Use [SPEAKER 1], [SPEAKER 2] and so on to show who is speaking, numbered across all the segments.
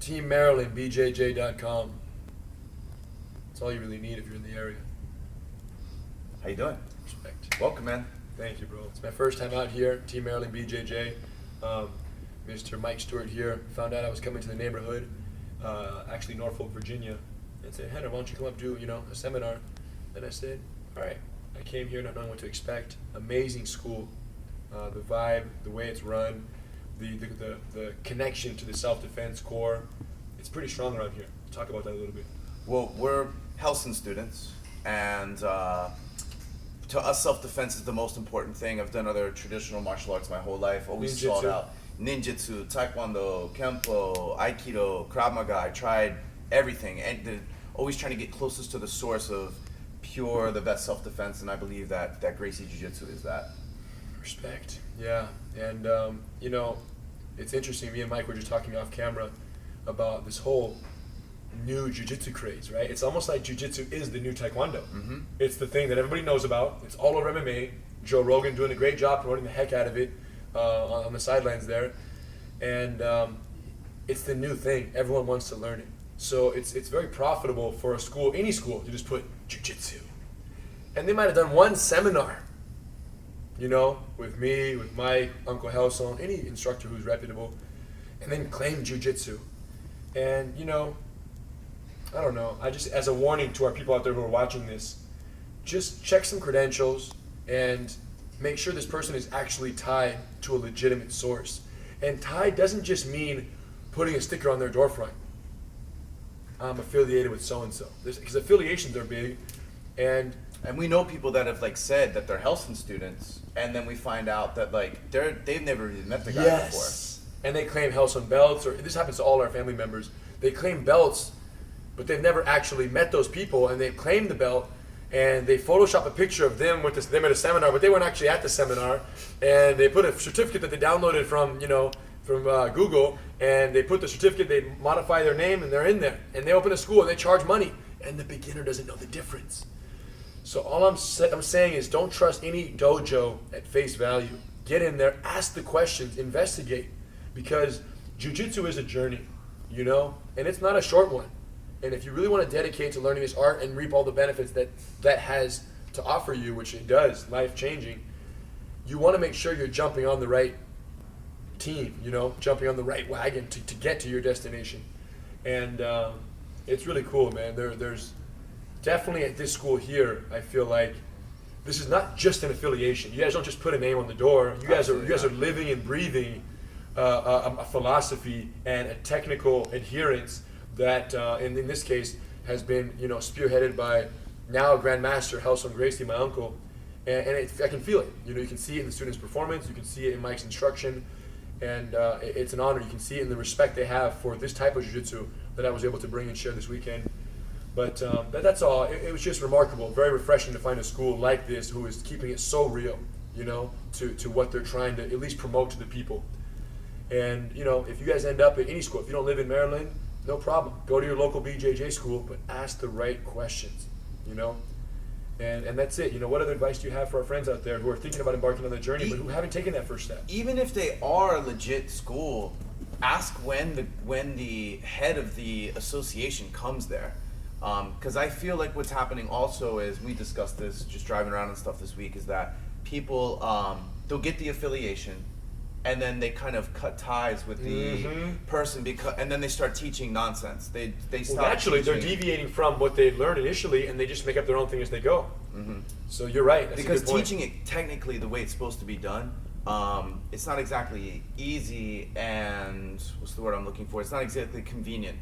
[SPEAKER 1] Team Maryland, BJJ.com. That's all you really need if you're in the area.
[SPEAKER 2] How you doing?
[SPEAKER 1] Respect.
[SPEAKER 2] Welcome, man.
[SPEAKER 1] Thank you, bro. It's my first time out here, Team Maryland, BJJ. Mr. Mike Stewart here found out I was coming to the neighborhood, actually Norfolk, Virginia, and said, Rener, why don't you come up do, a seminar? And I said, all right. I came here not knowing what to expect. Amazing school, the vibe, the way it's run, the connection to the self-defense core. It's pretty strong around here. Talk about that a little bit.
[SPEAKER 2] Well, we're Helston students, and to us, self-defense is the most important thing. I've done other traditional martial arts my whole life. Always sought out ninjutsu, taekwondo, kempo, aikido, krav maga. I tried everything, and always trying to get closest to the source of pure, the best self-defense, and I believe that Gracie Jiu-Jitsu is that.
[SPEAKER 1] Respect. Yeah, and it's interesting. Me and Mike were just talking off camera about this whole new jiu-jitsu craze, right? It's almost like jiu-jitsu is the new taekwondo.
[SPEAKER 2] Mm-hmm.
[SPEAKER 1] It's the thing that everybody knows about. It's all over MMA. Joe Rogan doing a great job promoting the heck out of it on the sidelines there, and it's the new thing. Everyone wants to learn it. So it's very profitable for a school, any school, to just put jiu-jitsu. And they might have done one seminar, with me, with Mike, Uncle Helson, any instructor who's reputable, and then claim jiu-jitsu. And, I don't know, I just, as a warning to our people out there who are watching this, just check some credentials and make sure this person is actually tied to a legitimate source. And tied doesn't just mean putting a sticker on their door front. I'm affiliated with so-and-so. Because affiliations are big, and
[SPEAKER 2] we know people that have said that they're Helston students, and then we find out that they've never even met the guy before.
[SPEAKER 1] And they claim Helston belts, or this happens to all our family members. They claim belts, but they've never actually met those people, and they claim the belt, and they Photoshop a picture of them with them at a seminar, but they weren't actually at the seminar, and they put a certificate that they downloaded from Google, and they put the certificate, they modify their name, and they're in there, and they open a school, and they charge money, and the beginner doesn't know the difference. So all I'm saying is, don't trust any dojo at face value. Get in there, ask the questions, investigate, because jiu-jitsu is a journey, and it's not a short one. And if you really want to dedicate to learning this art and reap all the benefits that has to offer you, which it does, life-changing, you want to make sure you're jumping on the right team, jumping on the right wagon to get to your destination. And it's really cool, man. There's definitely at this school here, I feel like this is not just an affiliation. You guys don't just put a name on the door. You guys are living and breathing a philosophy and a technical adherence that, in this case, has been spearheaded by now Grandmaster RenerGracie, my uncle, and I can feel it. You can see it in the students' performance. You can see it in Mike's instruction, and it's an honor. You can see it in the respect they have for this type of jiu-jitsu that I was able to bring and share this weekend. But that's all. It was just remarkable, very refreshing to find a school like this who is keeping it so real, to what they're trying to at least promote to the people. And, if you guys end up at any school, if you don't live in Maryland, no problem. Go to your local BJJ school, but ask the right questions, And that's it. What other advice do you have for our friends out there who are thinking about embarking on the journey, but who haven't taken that first step?
[SPEAKER 2] Even if they are a legit school, ask when the head of the association comes there. Because I feel like what's happening also is, we discussed this just driving around and stuff this week, is that people, they'll get the affiliation, and then they kind of cut ties with the person, and then they start teaching nonsense. They stop
[SPEAKER 1] actually, they're deviating from what they learned initially, and they just make up their own thing as they go. So you're right. That's
[SPEAKER 2] because
[SPEAKER 1] a good point.
[SPEAKER 2] Teaching it technically the way it's supposed to be done, it's not exactly easy, and what's the word I'm looking for? It's not exactly convenient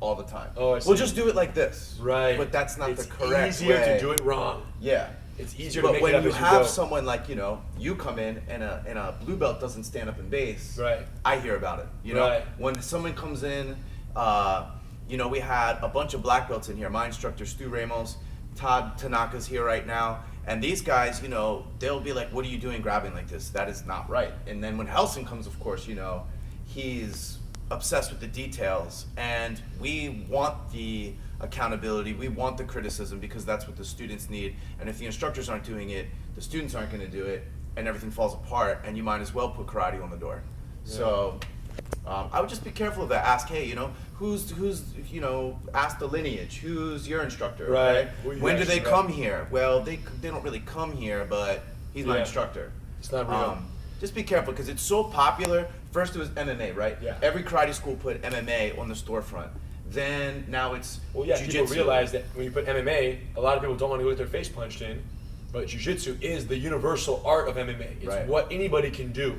[SPEAKER 2] all the time.
[SPEAKER 1] Oh, I see.
[SPEAKER 2] We'll just do it like this.
[SPEAKER 1] Right.
[SPEAKER 2] But that's not the correct way.
[SPEAKER 1] It's easier to do it wrong.
[SPEAKER 2] Yeah.
[SPEAKER 1] It's easier to make it up
[SPEAKER 2] But when you
[SPEAKER 1] as
[SPEAKER 2] have
[SPEAKER 1] go.
[SPEAKER 2] someone like, you come in and a blue belt doesn't stand up in base,
[SPEAKER 1] right.
[SPEAKER 2] I hear about it.
[SPEAKER 1] Right.
[SPEAKER 2] When someone comes in, we had a bunch of black belts in here. My instructor, Stu Ramos, Todd Tanaka's here right now. And these guys, they'll be like, what are you doing grabbing like this? That is not right. And then when Helston comes, of course, he's obsessed with the details. And we want the accountability, we want the criticism, because that's what the students need. And if the instructors aren't doing it, the students aren't going to do it, and everything falls apart, and you might as well put karate on the door. Yeah. So I would just be careful of that. Ask, hey, who's ask the lineage. Who's your instructor?
[SPEAKER 1] Right.
[SPEAKER 2] Okay? When do they come here? Well, they don't really come here, but he's my instructor.
[SPEAKER 1] It's not real.
[SPEAKER 2] Just be careful because it's so popular. First it was MMA, right?
[SPEAKER 1] Yeah.
[SPEAKER 2] Every karate school put MMA on the storefront. Then now it's
[SPEAKER 1] People realize that when you put MMA, a lot of people don't want to go get their face punched in, but jiu-jitsu is the universal art of MMA. It's what anybody can do.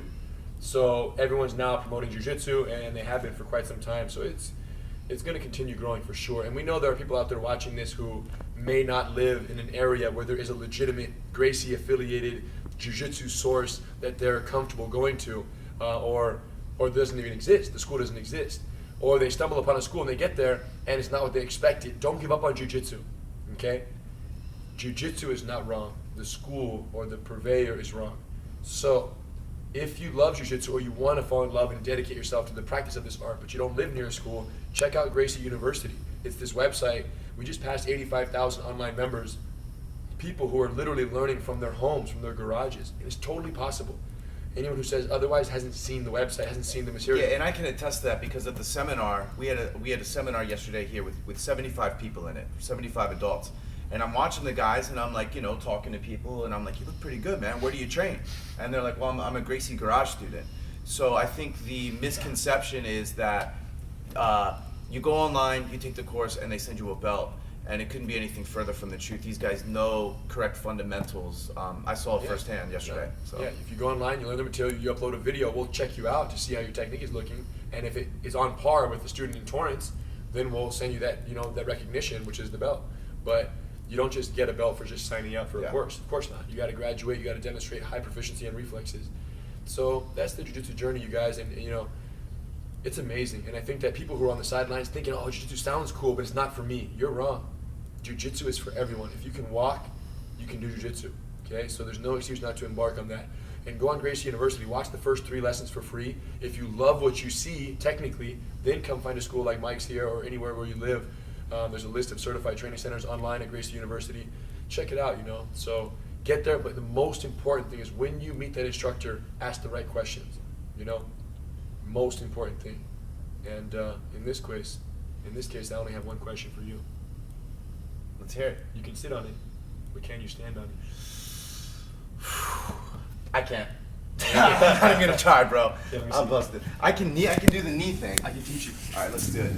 [SPEAKER 1] So everyone's now promoting jiu-jitsu, and they have been for quite some time. So it's going to continue growing for sure. And we know there are people out there watching this who may not live in an area where there is a legitimate Gracie-affiliated jiu-jitsu source that they're comfortable going to, or doesn't even exist. The school doesn't exist. Or they stumble upon a school and they get there and it's not what they expected. Don't give up on jiu-jitsu, okay? Jiu-jitsu is not wrong. The school or the purveyor is wrong. So if you love jiu-jitsu or you want to fall in love and dedicate yourself to the practice of this art, but you don't live near a school, check out Gracie University. It's this website. We just passed 85,000 online members, people who are literally learning from their homes, from their garages. It is totally possible. Anyone who says otherwise hasn't seen the website, hasn't seen the material.
[SPEAKER 2] Yeah, and I can attest to that because at the seminar, we had a seminar yesterday here with 75 people in it, 75 adults. And I'm watching the guys and I'm like, talking to people and I'm like, you look pretty good, man. Where do you train? And they're like, well, I'm a Gracie Garage student. So I think the misconception is that you go online, you take the course, and they send you a belt. And it couldn't be anything further from the truth. These guys know correct fundamentals. I saw it firsthand yesterday. So.
[SPEAKER 1] Yeah, if you go online, you learn the material, you upload a video, we'll check you out to see how your technique is looking. And if it is on par with the student in Torrance, then we'll send you that, that recognition, which is the belt. But you don't just get a belt for just signing up for a course. Of course not. You got to graduate. You got to demonstrate high proficiency and reflexes. So that's the jiu-jitsu journey, you guys. And it's amazing. And I think that people who are on the sidelines thinking, oh, jiu-jitsu sounds cool, but it's not for me. You're wrong. Jiu-jitsu is for everyone. If you can walk, you can do jiu-jitsu. Okay? So there's no excuse not to embark on that. And go on Gracie University. Watch the first 3 lessons for free. If you love what you see, technically, then come find a school like Mike's here or anywhere where you live. There's a list of certified training centers online at Gracie University. Check it out, So get there, but the most important thing is when you meet that instructor, ask the right questions, Most important thing. And in this case, I only have one question for you.
[SPEAKER 2] Let's hear it.
[SPEAKER 1] You can sit on it, but can you stand on it?
[SPEAKER 2] I can't. I'm not even gonna try, bro.
[SPEAKER 1] Yeah,
[SPEAKER 2] I'm busted. I can do the knee thing.
[SPEAKER 1] I can teach you.
[SPEAKER 2] All right, let's do it.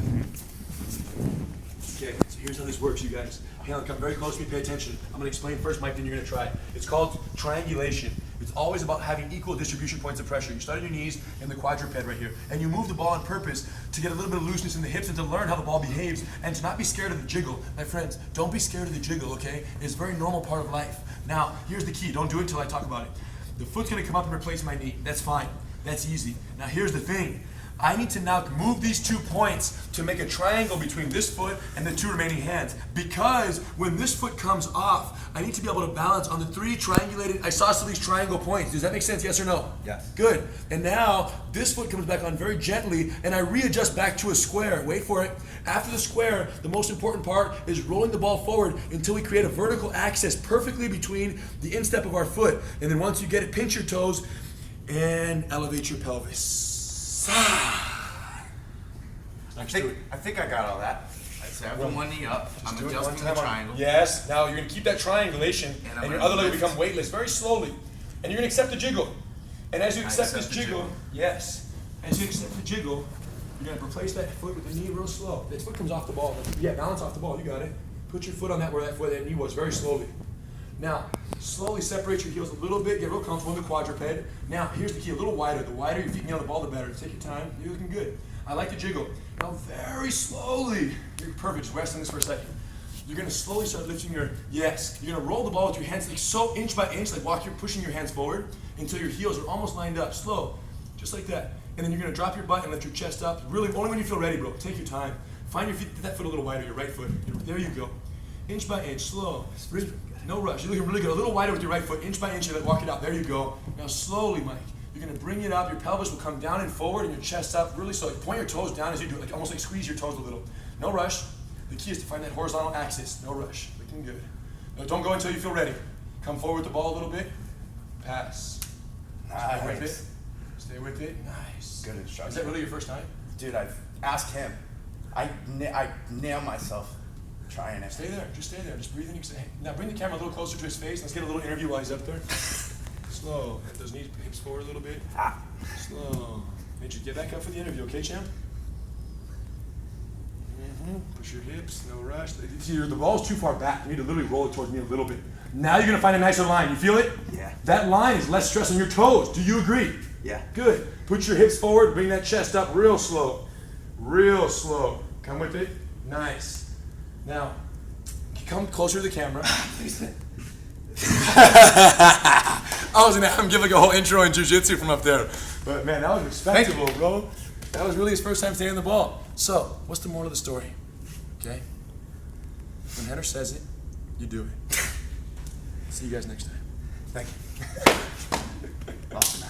[SPEAKER 1] Okay, so here's how this works, you guys. Hang on, come very close to me, pay attention. I'm gonna explain first, Mike, then you're gonna try. It's called triangulation. It's always about having equal distribution points of pressure. You start on your knees in the quadruped right here, and you move the ball on purpose to get a little bit of looseness in the hips and to learn how the ball behaves and to not be scared of the jiggle. My friends, don't be scared of the jiggle, okay? It's a very normal part of life. Now, here's the key. Don't do it until I talk about it. The foot's gonna come up and replace my knee. That's fine. That's easy. Now, here's the thing. I need to now move these 2 points to make a triangle between this foot and the 2 remaining hands. Because when this foot comes off, I need to be able to balance on the 3 triangulated isosceles triangle points. Does that make sense, yes or no?
[SPEAKER 2] Yes.
[SPEAKER 1] Good. And now, this foot comes back on very gently, and I readjust back to a square. Wait for it. After the square, the most important part is rolling the ball forward until we create a vertical axis perfectly between the instep of our foot. And then once you get it, pinch your toes and elevate your pelvis.
[SPEAKER 2] I think I got all that. So I have one knee up. I'm adjusting the triangle.
[SPEAKER 1] Yes. Now you're going to keep that triangulation, and your other leg will become weightless very slowly. And you're going to accept the jiggle. And as you accept this jiggle, as you accept the jiggle, you're going to replace that foot with the knee real slow. That foot comes off the ball. Yeah, balance off the ball. You got it. Put your foot on that where that knee was, very slowly. Now, slowly separate your heels a little bit, get real comfortable in the quadruped. Now, here's the key, a little wider. The wider your feet can get on the ball, the better. Take your time, you're looking good. I like the jiggle. Now, very slowly, you're perfect, just rest on this for a second. You're gonna slowly start lifting you're gonna roll the ball with your hands, like so, inch by inch, like you're pushing your hands forward until your heels are almost lined up, slow, just like that. And then you're gonna drop your butt and lift your chest up, really, only when you feel ready, bro. Take your time. Find your feet, that foot a little wider, your right foot. There you go. Inch by inch, slow. No rush. You're looking really good. A little wider with your right foot, inch by inch, and then walk it out. There you go. Now slowly, Mike. You're gonna bring it up. Your pelvis will come down and forward, and your chest up really slow. Point your toes down as you do it, like almost like squeeze your toes a little. No rush. The key is to find that horizontal axis. No rush. Looking good. Now don't go until you feel ready. Come forward with the ball a little bit. Pass.
[SPEAKER 2] Nice.
[SPEAKER 1] Stay Stay with it. Nice.
[SPEAKER 2] Good instruction.
[SPEAKER 1] Is that really your first time?
[SPEAKER 2] Dude, I've asked him. I nail myself trying it.
[SPEAKER 1] Stay there. Just stay there. Just breathe in. Now bring the camera a little closer to his face. Let's get a little interview while he's up there. Slow. Get those knees, hips forward a little bit. Slow. Major, get back up for the interview, okay, champ? Push your hips, no rush. See, the ball's too far back. You need to literally roll it towards me a little bit. Now you're gonna find a nicer line. You feel it?
[SPEAKER 2] Yeah.
[SPEAKER 1] That line is less stress on your toes. Do you agree?
[SPEAKER 2] Yeah.
[SPEAKER 1] Good. Put your hips forward. Bring that chest up real slow. Real slow. Come with it. Nice. Now, come closer to the camera. I was gonna have him give like a whole intro in jiu-jitsu from up there. But man, that was respectable, bro. That was really his first time standing the ball. So, what's the moral of the story? Okay? When Rener says it, you do it. See you guys next time. Thank you.
[SPEAKER 2] Awesome.